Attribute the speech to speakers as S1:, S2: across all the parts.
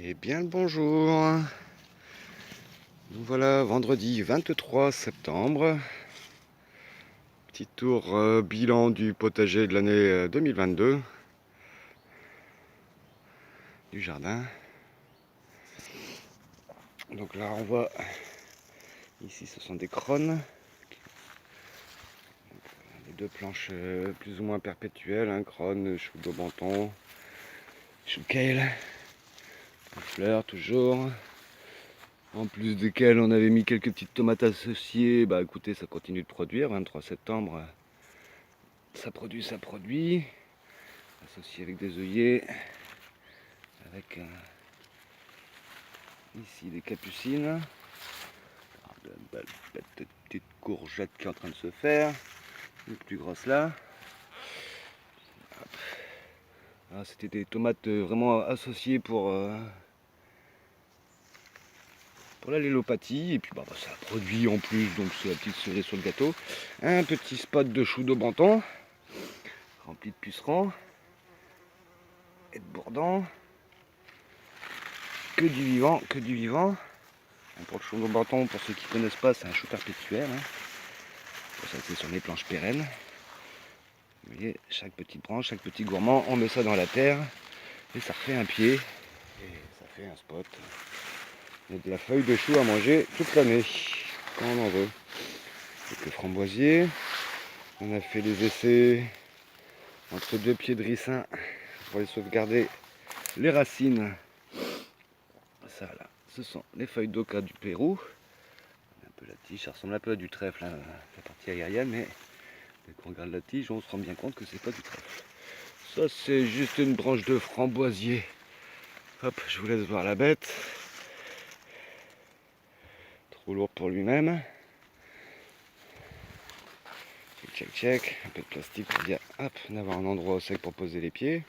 S1: Eh bien le bonjour. Nous voilà vendredi 23 septembre. Petit tour bilan du potager de l'année 2022. Du jardin. Donc là on voit, ici ce sont des crônes. Les deux planches plus ou moins perpétuelles, hein, crône, chou d'aubenton, chou kale, fleurs toujours. En plus desquelles on avait mis quelques petites tomates associées. Bah écoutez, ça continue de produire. 23 septembre, ça produit. Associé avec des œillets. Avec ici des capucines. De belles petites courgettes qui est en train de se faire. Une plus grosse là. Ah, c'était des tomates vraiment associées pour l'allélopathie. Et puis bah, ça produit en plus, donc c'est la petite cerise sur le gâteau. Un petit spot de chou d'aubenton rempli de pucerons et de bourdons. Que du vivant, que du vivant. Pour le chou d'aubenton, pour ceux qui ne connaissent pas, c'est un chou perpétuel. Hein. Pour ça, c'est sur les planches pérennes. Vous voyez, chaque petite branche, chaque petit gourmand, on met ça dans la terre et ça refait un pied et ça fait un spot. Il y a de la feuille de chou à manger toute l'année, quand on en veut. Avec le framboisier, on a fait les essais entre deux pieds de ricin pour les sauvegarder les racines. Ça là, ce sont les feuilles d'oca du Pérou. Un peu la tige, ça ressemble un peu à du trèfle, hein, la partie aérienne, mais dès qu'on regarde la tige, on se rend bien compte que c'est pas du trèfle. Ça c'est juste une branche de framboisier. Hop, je vous laisse voir la bête. Trop lourd pour lui-même. Check. Un peu de plastique pour dire, hop, d'avoir un endroit au sec pour poser les pieds.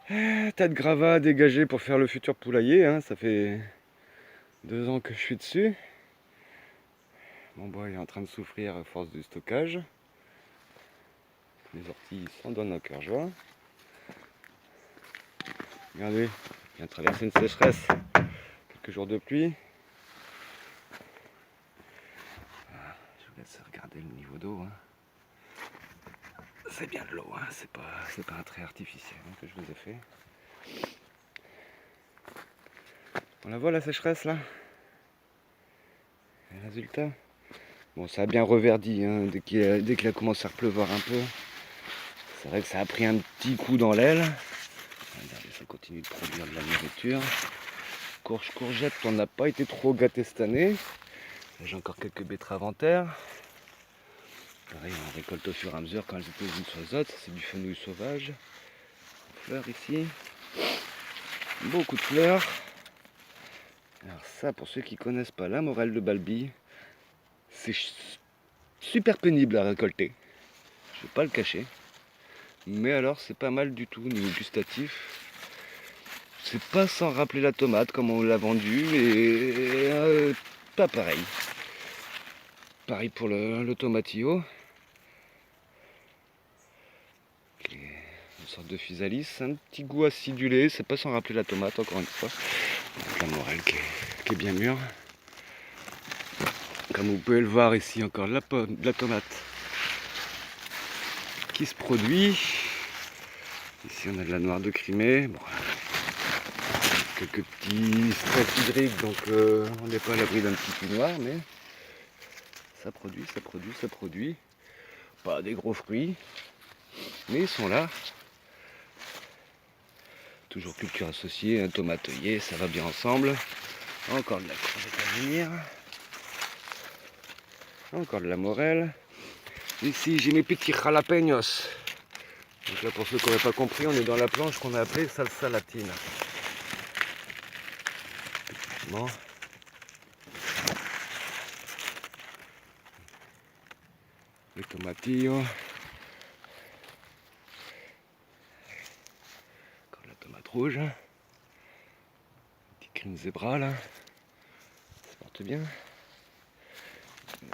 S1: Tas de gravats dégagés pour faire le futur poulailler. Hein. Ça fait 2 ans que je suis dessus. Mon bois est en train de souffrir à force du stockage. Les orties s'en donnent à cœur joie. Regardez, il vient de traverser une sécheresse. Quelques jours de pluie. Je vous laisse regarder le niveau d'eau. Hein. C'est bien de l'eau, hein. C'est pas un trait artificiel hein, que je vous ai fait. On la voit la sécheresse là. Et le résultat. Bon, ça a bien reverdi hein, dès qu'il a commencé à pleuvoir un peu. C'est vrai que ça a pris un petit coup dans l'aile. Regardez, ça continue de produire de la nourriture. Courgette, on n'a pas été trop gâté cette année. J'ai encore quelques betteraves en terre. Pareil, on récolte au fur et à mesure quand elles étaient les unes sur les autres. C'est du fenouil sauvage. Fleurs ici. Beaucoup de fleurs. Alors ça, pour ceux qui ne connaissent pas la morelle de Balbille, c'est super pénible à récolter. Je ne vais pas le cacher. Mais alors, c'est pas mal du tout au niveau gustatif. C'est pas sans rappeler la tomate comme on l'a vendu et pas pareil. Pareil pour le tomatillo. Qui est une sorte de physalis. Un petit goût acidulé, c'est pas sans rappeler la tomate encore une fois. Donc la morelle qui est bien mûre. Comme vous pouvez le voir ici, encore de la tomate qui se produit. Ici on a de la noire de Crimée. Bon, quelques petits stress hydriques, donc on n'est pas à l'abri d'un petit tout noir, mais ça produit. Pas des gros fruits, mais ils sont là. Toujours culture associée, un tomate œillet, ça va bien ensemble. Encore de la courgette à venir. Encore de la morelle. Ici j'ai mes petits jalapeños. Donc là pour ceux qui n'auraient pas compris, on est dans la planche qu'on a appelée salsa latine. Bon. Les tomatillos. Encore de la tomate rouge. Petit crime zébra là. Ça porte bien.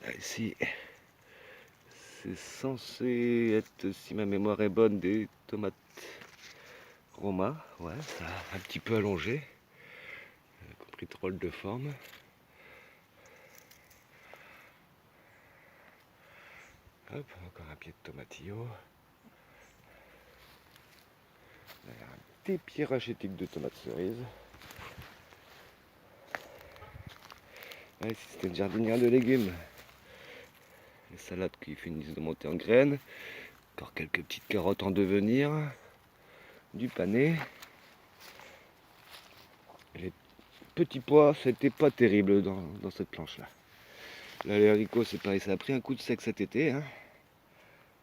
S1: Là, ici, c'est censé être, si ma mémoire est bonne, des tomates Roma. Ouais, ça a un petit peu allongé. pris drôle de forme. Hop, encore un pied de tomatillo. Là, il y a un petit pied rachétique de tomates cerises. Ouais, ici c'était une jardinière de légumes. Les salades qui finissent de monter en graines. Encore quelques petites carottes en devenir. Du panais. Les petits pois, c'était pas terrible dans cette planche-là. Là, les haricots, c'est pareil, ça a pris un coup de sec cet été. Hein.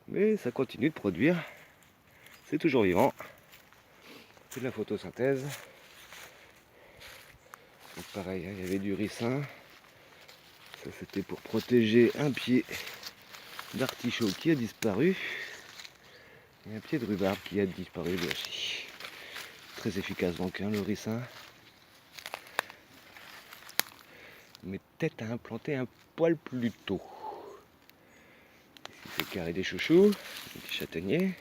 S1: Mais ça continue de produire. C'est toujours vivant. C'est de la photosynthèse. Donc pareil, hein, il y avait du ricin. Ça, c'était pour protéger un pied d'artichaut qui a disparu. Et un pied de rhubarbe qui a disparu lui aussi. Très efficace donc, hein, le ricin. Mais peut-être à implanter un poil plus tôt. Ici c'est le carré des chouchous, des petits châtaigniers.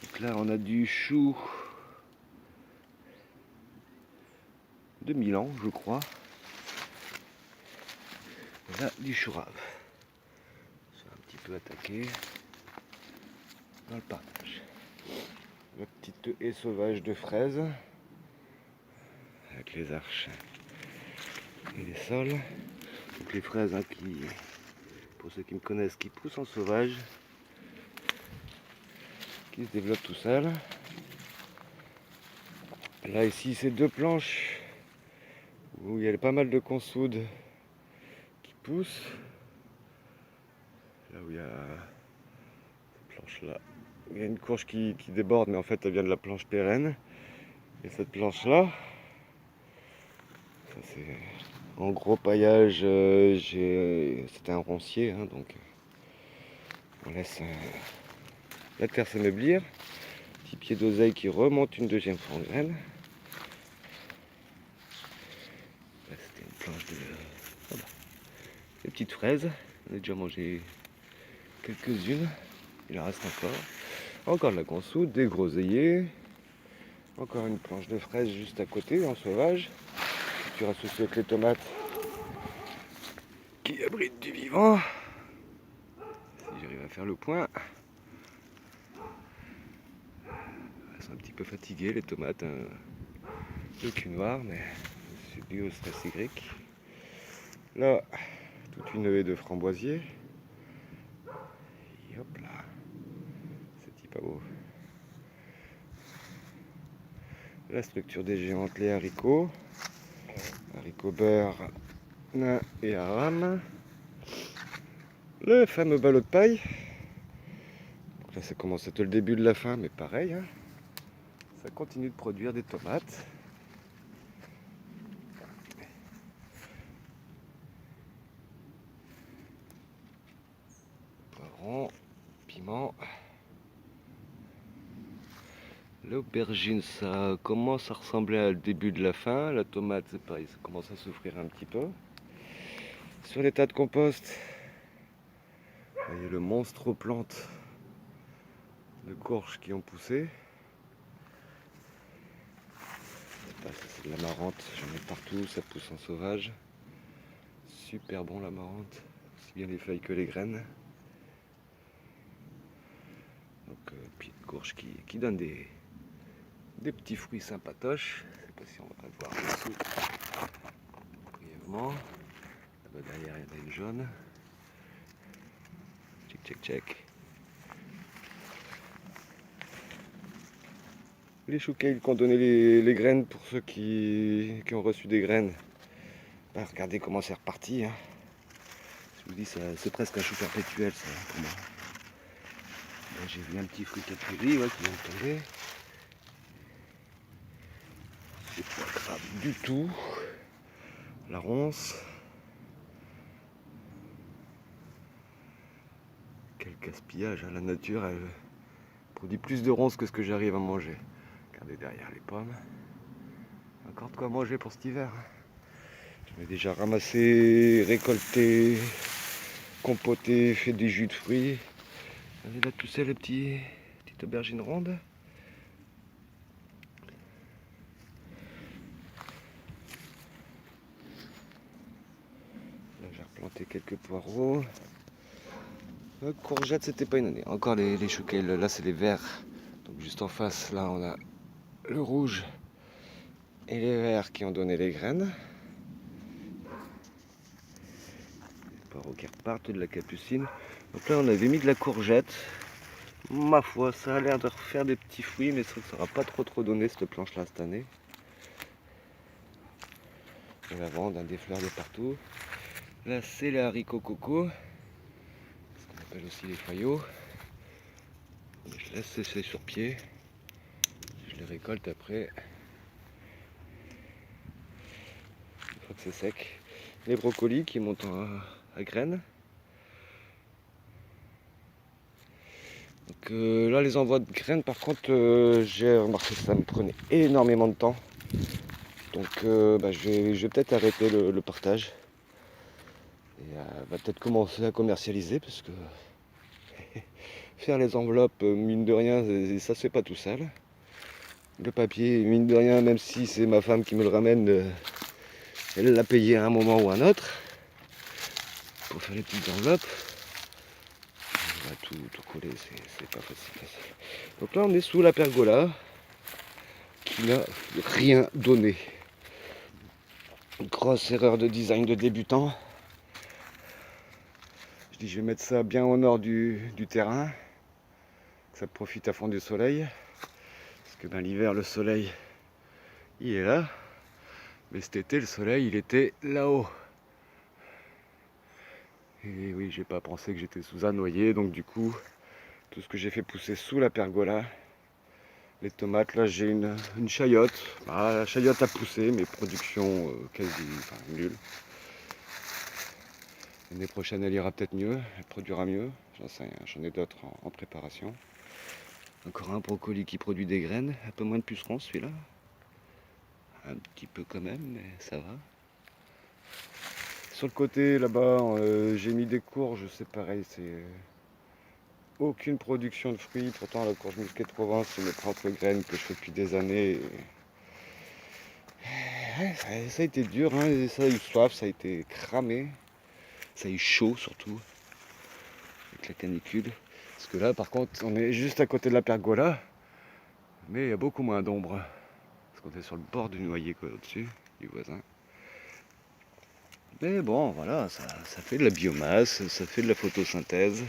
S1: Donc là on a du chou de Milan, je crois. Et là du chou rave. C'est un petit peu attaqué dans le partage. La petite haie sauvage de fraises avec les arches et les sols. Donc les fraises hein, qui, pour ceux qui me connaissent, qui poussent en sauvage, qui se développent tout seuls. Là ici c'est deux planches où il y a pas mal de consoudes qui poussent. Là où il y a cette planche là, il y a une courge qui déborde mais en fait elle vient de la planche pérenne. Et cette planche là, ça c'est en gros paillage, c'était un roncier hein, donc on laisse la terre s'ameublir. Petit pied d'oseille qui remonte une deuxième fois en graine. Là c'était une planche de... Voilà. Des petites fraises, on a déjà mangé quelques-unes, il en reste encore. Encore de la consoude, des groseilliers. Encore une planche de fraises juste à côté, en sauvage. Culture associée avec les tomates qui abritent du vivant. Si j'arrive à faire le point. Elles sont un petit peu fatiguées les tomates. Hein. Le cul noir, mais c'est dû au stress hydrique. Là, toute une haie de framboisiers. Et hop là. C'est pas beau. La structure des géantes, les haricots. Haricots beurre, nain et aram. Le fameux ballot de paille. Donc là ça commence à être le début de la fin, mais pareil. Hein. Ça continue de produire des tomates. Poivron, piment. L'aubergine, ça commence à ressembler à le début de la fin. La tomate, c'est pareil, ça commence à souffrir un petit peu. Sur les tas de compost, vous voyez le monstre aux plantes de courges qui ont poussé. Ça c'est de la marante, j'en ai partout, ça pousse en sauvage. Super bon la marante, aussi bien les feuilles que les graines. Donc pied de courge qui donne des petits fruits sympatoches. Je ne sais pas si on va le voir dessous brièvement. Là-bas derrière il y en a une jaune. Check check check. Les choux kale qui ont donné les graines pour ceux qui ont reçu des graines. Bah, regardez comment c'est reparti. Hein. Je vous dis, c'est presque un chou perpétuel ça pour moi. Là, j'ai vu un petit fruit capri ouais, qui vient de tomber. C'est pas grave du tout. La ronce. Quel gaspillage, hein. La nature elle produit plus de ronces que ce que j'arrive à manger. Regardez derrière les pommes. Encore de quoi manger pour cet hiver. J'en ai déjà ramassé, récolté, compoté, fait des jus de fruits. Vous avez là tout ça les petites aubergines rondes. quelques poireaux. Courgettes, c'était pas une année. Encore les choux kale, là c'est les verts. Donc juste en face, là on a le rouge et les verts qui ont donné les graines. Les poireaux qui repartent, de la capucine. Donc là on avait mis de la courgette. Ma foi, ça a l'air de refaire des petits fruits, mais ça n'aura pas trop donné cette planche-là cette année. Et lavande, des fleurs de partout. Là c'est les haricots coco, ce qu'on appelle aussi les faillots. Je laisse sécher sur pied. Je les récolte après. Une fois que c'est sec. Les brocolis qui montent à graines. Donc là les envois de graines par contre j'ai remarqué que ça me prenait énormément de temps. Donc je vais peut-être arrêter le partage. Et va peut-être commencer à commercialiser parce que faire les enveloppes, mine de rien, ça se fait pas tout seul. Le papier, mine de rien, même si c'est ma femme qui me le ramène, elle l'a payé à un moment ou à un autre pour faire les petites enveloppes. On va tout coller, c'est pas facile. Donc là on est sous la pergola qui n'a rien donné. Grosse erreur de design de débutant. Je dis je vais mettre ça bien au nord du terrain, que ça profite à fond du soleil. Parce que l'hiver le soleil il est là. Mais cet été le soleil il était là-haut. Et oui, j'ai pas pensé que j'étais sous un noyer, donc du coup, tout ce que j'ai fait pousser sous la pergola, les tomates, là j'ai une chayotte. La chayotte a poussé, mais production quasi nulle. L'année prochaine elle ira peut-être mieux, elle produira mieux, j'en sais rien, j'en ai d'autres en préparation. Encore un brocoli qui produit des graines, un peu moins de pucerons celui-là. Un petit peu quand même, mais ça va. Sur le côté là-bas, j'ai mis des courges, c'est pareil, c'est aucune production de fruits. Pourtant la courge musquée de Provence, c'est mes propres graines que je fais depuis des années. Ça a été dur, hein. Ça a eu soif, ça a été cramé, ça a eu chaud surtout, avec la canicule. Parce que là par contre on est juste à côté de la pergola, mais il y a beaucoup moins d'ombre. Parce qu'on est sur le bord du noyer au-dessus, du voisin. Mais bon, voilà, ça fait de la biomasse, ça fait de la photosynthèse.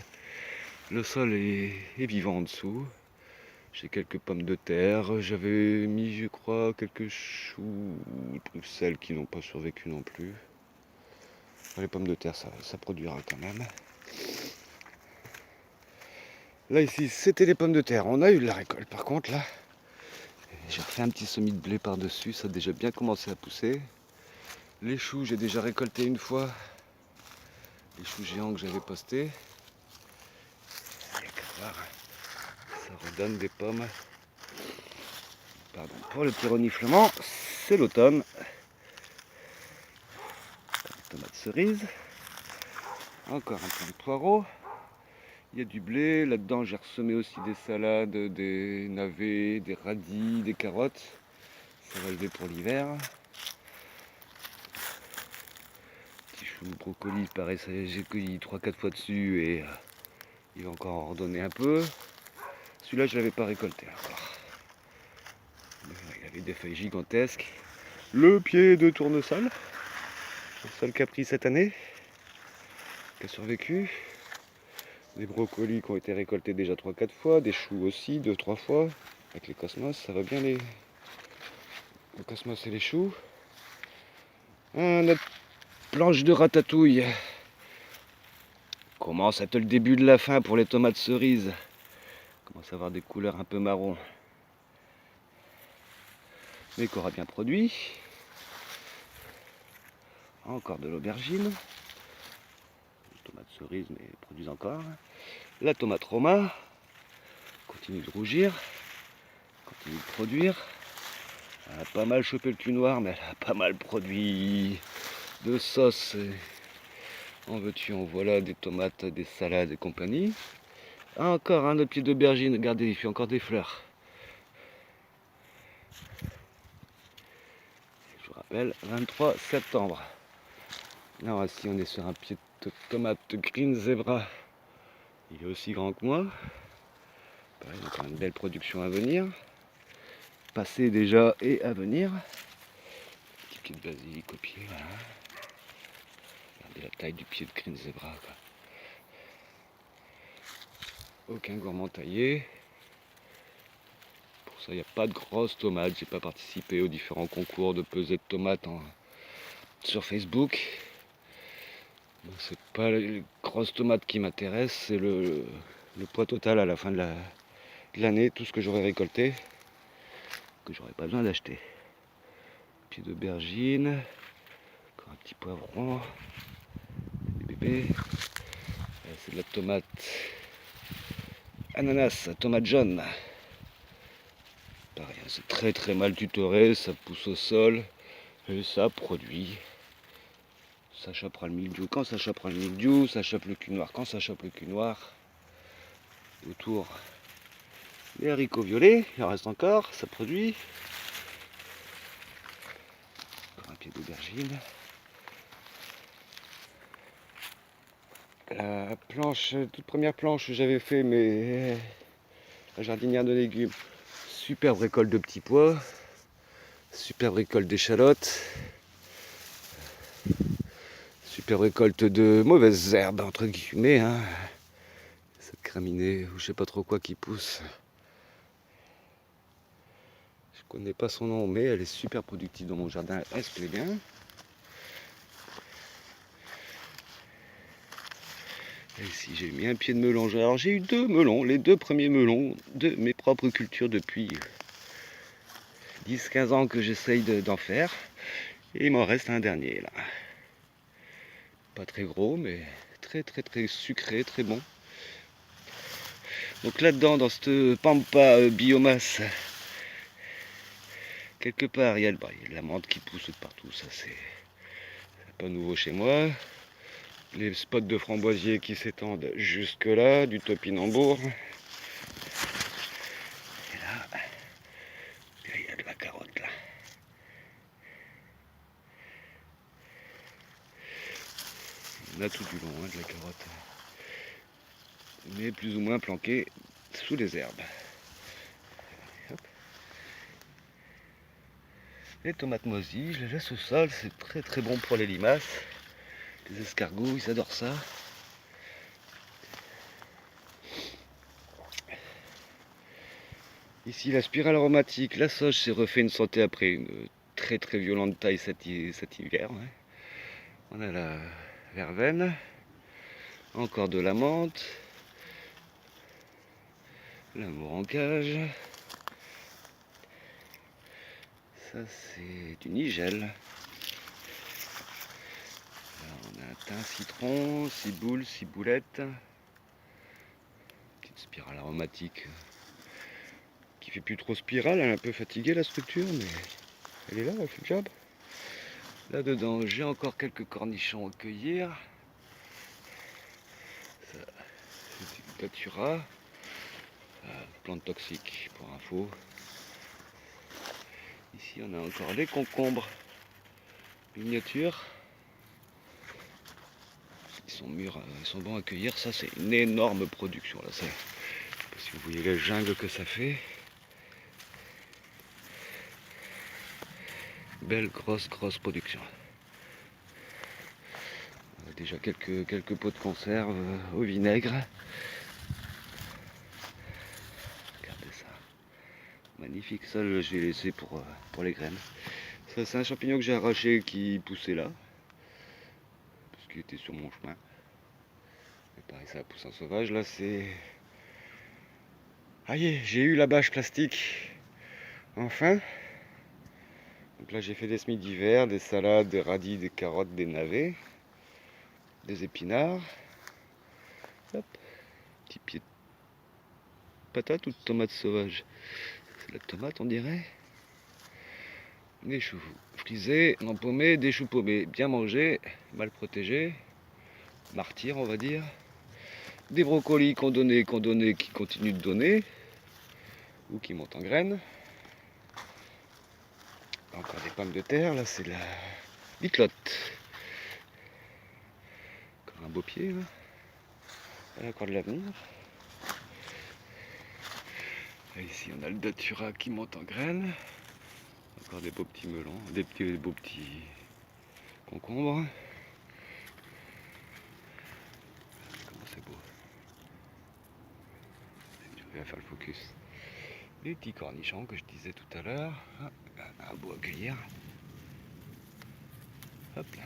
S1: Le sol est vivant en dessous. J'ai quelques pommes de terre. J'avais mis, je crois, quelques choux, celles qui n'ont pas survécu non plus. Les pommes de terre, ça produira quand même. Là, ici, c'était les pommes de terre. On a eu de la récolte. Par contre, là, j'ai refait un petit semis de blé par-dessus. Ça a déjà bien commencé à pousser. Les choux, j'ai déjà récolté une fois. Les choux géants que j'avais postés. Ça redonne des pommes. Pardon pour le petit reniflement, c'est l'automne. Tomate cerise. Encore un peu de poireau. Il y a du blé. Là-dedans, j'ai ressemé aussi des salades, des navets, des radis, des carottes. Ça va élever pour l'hiver. Petit chou de brocoli, pareil, j'ai cueilli 3-4 fois dessus et il va encore en redonner un peu. Celui-là, je ne l'avais pas récolté encore. Il avait des feuilles gigantesques. Le pied de tournesol, le seul qui a pris cette année, qui a survécu. Des brocolis qui ont été récoltés déjà 3-4 fois, des choux aussi 2-3 fois. Avec les cosmos, ça va bien les cosmos et les choux. Notre planche de ratatouille commence à être le début de la fin pour les tomates cerises. Commence à avoir des couleurs un peu marron. Mais qui aura bien produit. Encore de l'aubergine. Tomates cerises mais produisent encore. La tomate Roma continue de rougir, continue de produire. Elle a pas mal chopé le cul noir, mais elle a pas mal produit de sauce. En veux-tu, en voilà, des tomates, des salades et compagnie. Encore un autre pied d'aubergine, regardez, il fait encore des fleurs. Je vous rappelle, 23 septembre. Là, si on est sur un pied de tomate Green Zebra, il est aussi grand que moi. Pareil, donc une belle production à venir. Passé déjà et à venir. Petit pied de basilic au pied, voilà. Regardez la taille du pied de Green Zebra, quoi. Aucun gourmand taillé. Pour ça, il n'y a pas de grosses tomates. J'ai pas participé aux différents concours de pesée de tomates sur Facebook. Donc c'est pas les grosses tomates qui m'intéressent, c'est le poids total à la fin de l'année, tout ce que j'aurais récolté, que j'aurais pas besoin d'acheter. Pied d'aubergine, encore un petit poivron, des bébés. Là, c'est de la tomate ananas, tomate jaune. Pareil, c'est très très mal tutoré, ça pousse au sol et ça produit. Ça chopera le mildiou quand ça chopera le mildiou, ça chope le cul noir quand ça chope le cul noir. Autour, les haricots violets, il en reste encore, ça produit. Encore un pied d'aubergine. La planche, toute première planche que j'avais fait, mais la jardinière de légumes. Superbe récolte de petits pois, superbe récolte d'échalotes, superbe récolte de mauvaises herbes, entre guillemets, hein. Cette graminée, ou je sais pas trop quoi qui pousse. Je connais pas son nom, mais elle est super productive dans mon jardin, elle se plaît bien. Et ici j'ai mis un pied de melon. Alors j'ai eu 2 melons, les 2 premiers melons de mes propres cultures depuis 10-15 ans que j'essaye d'en faire. Et il m'en reste un dernier là. Pas très gros, mais très très très sucré, très bon. Donc là-dedans, dans cette pampa biomasse, quelque part, il y a de la menthe qui pousse de partout. Ça c'est pas nouveau chez moi. Les spots de framboisier qui s'étendent jusque là, du topinambour. Et là, il y a de la carotte là. On a tout du long, hein, de la carotte. Mais plus ou moins planquée sous les herbes. Hop. Les tomates moisies, je les laisse au sol, c'est très très bon pour les limaces. Les escargots, ils adorent ça. Ici, la spirale aromatique, la sauge s'est refait une santé après une très très violente taille cet hiver. Ouais. On a la verveine, encore de la menthe, l'amour en cage. Ça, c'est du nigel. Là, on a un thym, citron, ciboule, ciboulette. Petite spirale aromatique qui fait plus trop spirale, elle est un peu fatiguée la structure, mais elle est là, elle fait le job. Là-dedans, j'ai encore quelques cornichons à cueillir. Ça, c'est du datura. Plante toxique pour info. Ici, on a encore les concombres miniatures. Ils sont mûrs, ils sont bons à cueillir. Ça, c'est une énorme production. Là, ça, si vous voyez les jungles que ça fait. Belle, grosse production. Déjà quelques pots de conserve au vinaigre. Regardez ça. Magnifique. Ça, je vais laisser pour les graines. Ça, c'est un champignon que j'ai arraché qui poussait là. Parce qu'il était sur mon chemin. Et pareil, ça pousse en sauvage. Là, c'est... Aïe, j'ai eu la bâche plastique. Enfin. Donc là, j'ai fait des semis d'hiver, des salades, des radis, des carottes, des navets, des épinards. Hop. Petit pied de patate ou de tomate sauvage. C'est de la tomate, on dirait. Des choux frisés, non paumés, des choux paumés, bien mangés, mal protégés. Martyrs, on va dire. Des brocolis qu'on donnait, qui continuent de donner. Ou qui montent en graines. Encore des pommes de terre, là c'est la bitlotte. Encore un beau pied là. Il y a encore de l'avenir. Et ici on a le datura qui monte en graines. Encore des beaux petits melons, des beaux petits concombres. Comment c'est beau. Je vais faire le focus. Les petits cornichons que je disais tout à l'heure. Un beau à cueillir. Hop là.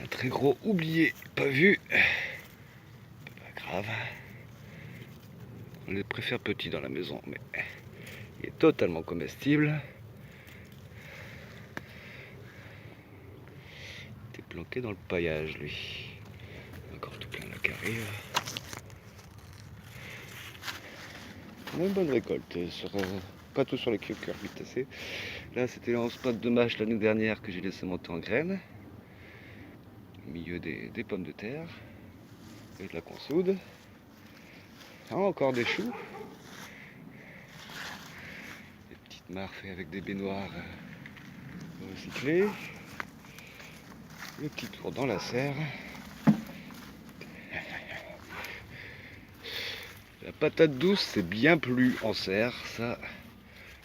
S1: Un très gros oublié, pas vu. Pas grave. On les préfère petits dans la maison, mais il est totalement comestible. Il est planqué dans le paillage, lui. Encore tout plein là qui arrive. On a une bonne récolte, pas tout sur les cucurbitacées. Là, c'était en spot de mâche l'année dernière que j'ai laissé monter en graines. Au milieu des pommes de terre et de la consoude. Ah, encore des choux. Des petites mares faites avec des baignoires recyclées. Le petit tour dans la serre. La patate douce, c'est bien plus en serre, ça,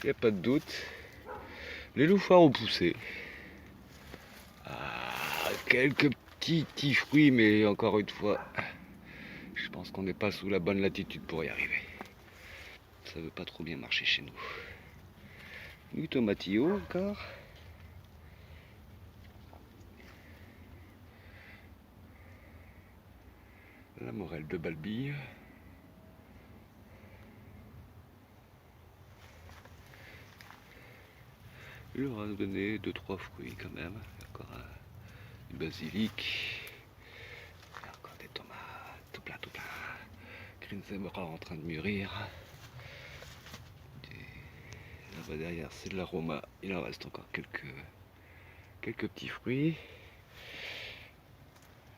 S1: il n'y a pas de doute. Les loufoirs ont poussé. Ah, quelques petits fruits, mais encore une fois, je pense qu'on n'est pas sous la bonne latitude pour y arriver. Ça veut pas trop bien marcher chez nous. Du tomatillo encore. La morelle de Balbille. Il aura donné 2-3 fruits quand même. Il y a encore du basilic. Il y a encore des tomates. Tout plein, tout plein. Grinzemera en train de mûrir. Là-bas derrière, c'est de l'aroma. Il en reste encore quelques petits fruits.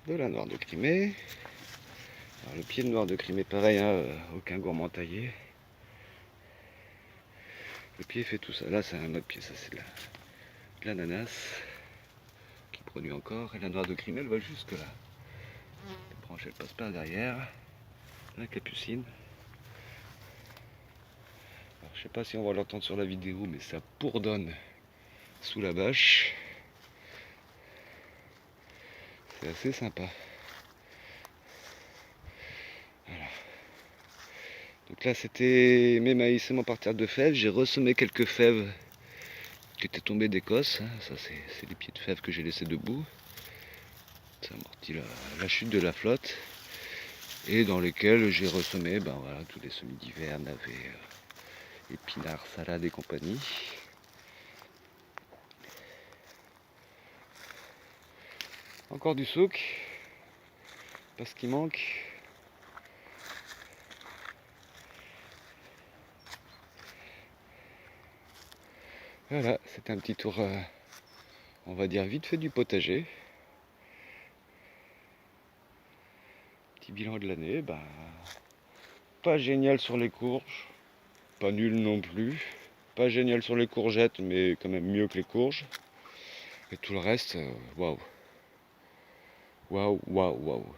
S1: De la noire de Crimée. Alors, le pied de noir de Crimée, pareil, hein, aucun gourmand taillé. Le pied fait tout ça. Là, c'est un autre pied, ça c'est de l'ananas qui produit encore. Et la noire de Crimée, elle va jusque là. Les branches, elles passent par derrière. La capucine. Alors, je sais pas si on va l'entendre sur la vidéo, mais ça bourdonne sous la bâche. C'est assez sympa. Voilà. Donc là, c'était mes maïs et mon parterre de fèves. J'ai ressemé quelques fèves qui étaient tombées d'Écosse. Ça, c'est les pieds de fèves que j'ai laissés debout. Ça amortit la chute de la flotte. Et dans lesquels j'ai ressemé voilà, tous les semis d'hiver, navets, épinards, salades et compagnie. Encore du souk, parce qu'il manque. Voilà, c'est un petit tour, on va dire vite fait du potager. Petit bilan de l'année, pas génial sur les courges, pas nul non plus. Pas génial sur les courgettes, mais quand même mieux que les courges. Et tout le reste, waouh. Waouh, waouh, waouh.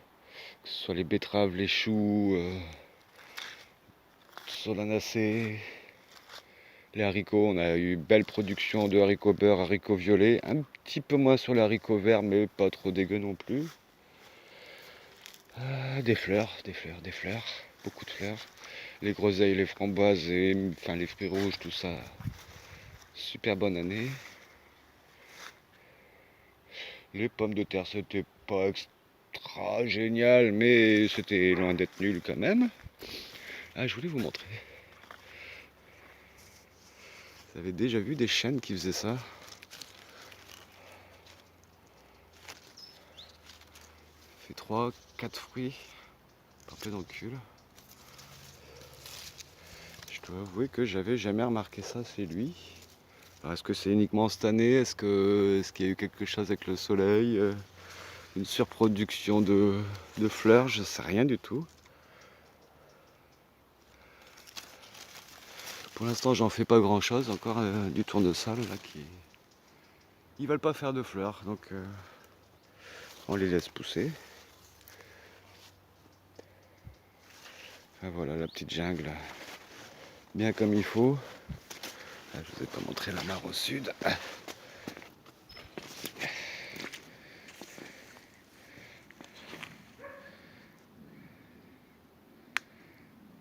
S1: Que ce soit les betteraves, les choux, solanacées, les haricots. On a eu belle production de haricots beurre, haricots violets. Un petit peu moins sur les haricots verts, mais pas trop dégueu non plus. Des fleurs. Beaucoup de fleurs. Les groseilles, les framboises, enfin les fruits rouges, tout ça. Super bonne année. Les pommes de terre, c'était pas extra génial, mais c'était loin d'être nul quand même. Ah, je voulais vous montrer. Vous avez déjà vu des chênes qui faisaient ça? Ça fait 3-4 fruits. Parfait dans le cul. Je dois avouer que j'avais jamais remarqué ça, c'est lui. Alors, est-ce que c'est uniquement cette année? Est-ce qu'il y a eu quelque chose avec le soleil? Une surproduction de fleurs? Je sais rien du tout. Pour l'instant, j'en fais pas grand chose. Encore du tournesol là qui. Ils veulent pas faire de fleurs, donc On les laisse pousser. Ah, voilà la petite jungle, bien comme il faut. Ah, je vous ai pas montré la mare au sud. Il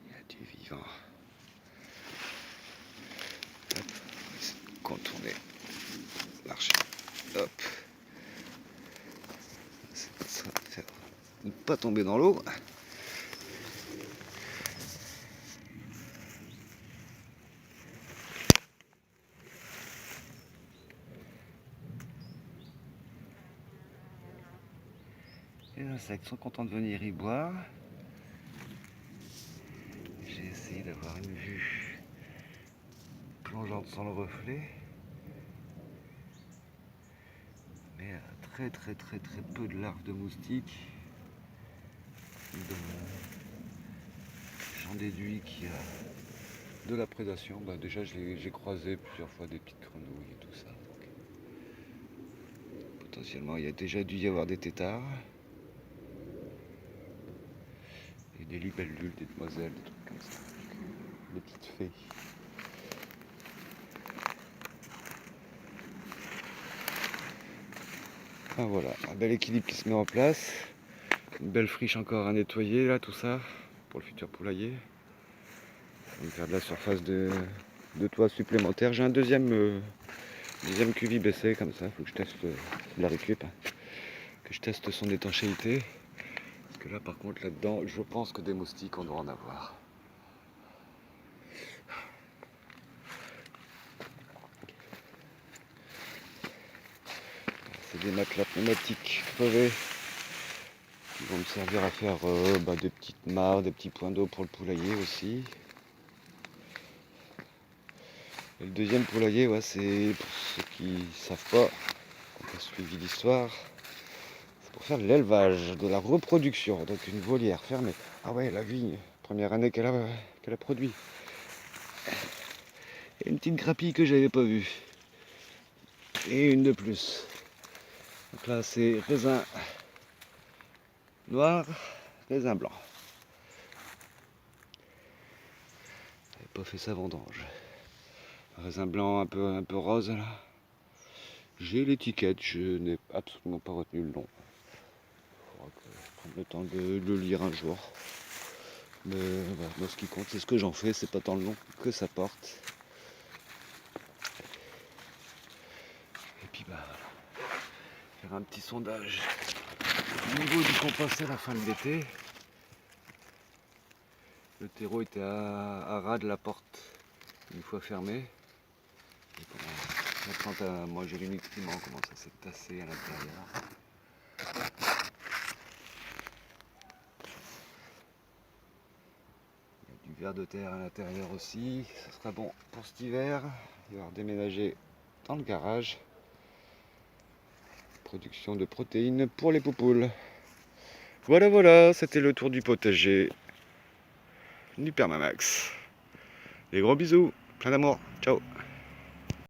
S1: y a du vivant. Hop, contourner, marcher. Hop. Ça va faire ne pas tomber dans l'eau. Les insectes sont contents de venir y boire. J'ai essayé d'avoir une vue plongeante sans le reflet. Mais très peu de larves de moustiques. J'en déduis qu'il y a de la prédation. Bah, déjà j'ai croisé plusieurs fois des petites grenouilles et tout ça. Donc, potentiellement il y a déjà dû y avoir des têtards. Et des libellules, des demoiselles, des trucs comme ça. Des petites fées. Enfin voilà, un bel équilibre qui se met en place. Une belle friche encore à nettoyer là, tout ça, pour le futur poulailler. Ça va me faire de la surface de toit supplémentaire. J'ai un deuxième QVBC comme ça, il faut que je teste la récup, que je teste son étanchéité. Parce que là par contre là-dedans, je pense que des moustiques on doit en avoir. C'est des matelas pneumatiques crevés qui vont me servir à faire des petites mares, des petits points d'eau pour le poulailler aussi. Et le deuxième poulailler, ouais, c'est pour ceux qui ne savent pas, qui n'ont pas suivi l'histoire, c'est pour faire de l'élevage, de la reproduction, donc une volière fermée. Ah ouais, la vigne, première année qu'elle a produit. Et une petite grappille que j'avais pas vue. Et une de plus. Donc là, c'est raisin noir, raisin blanc. J'avais pas fait ça vendange. Raisin blanc un peu rose là. J'ai l'étiquette, je n'ai absolument pas retenu le nom. Il faudra que je prenne le temps de le lire un jour. Mais voilà, moi ce qui compte, c'est ce que j'en fais, c'est pas tant le nom que ça porte. Et puis bah voilà, faire un petit sondage au niveau du compost à la fin de l'été. Le terreau était à ras de la porte une fois fermé. La plante a mangé les nutriments, comment ça s'est tassé à l'intérieur. Il y a du ver de terre à l'intérieur aussi, ça sera bon pour cet hiver. Il va falloir déménager dans le garage. Production de protéines pour les poupoules. Voilà, c'était le tour du potager du Permamax. Les gros bisous, plein d'amour, ciao.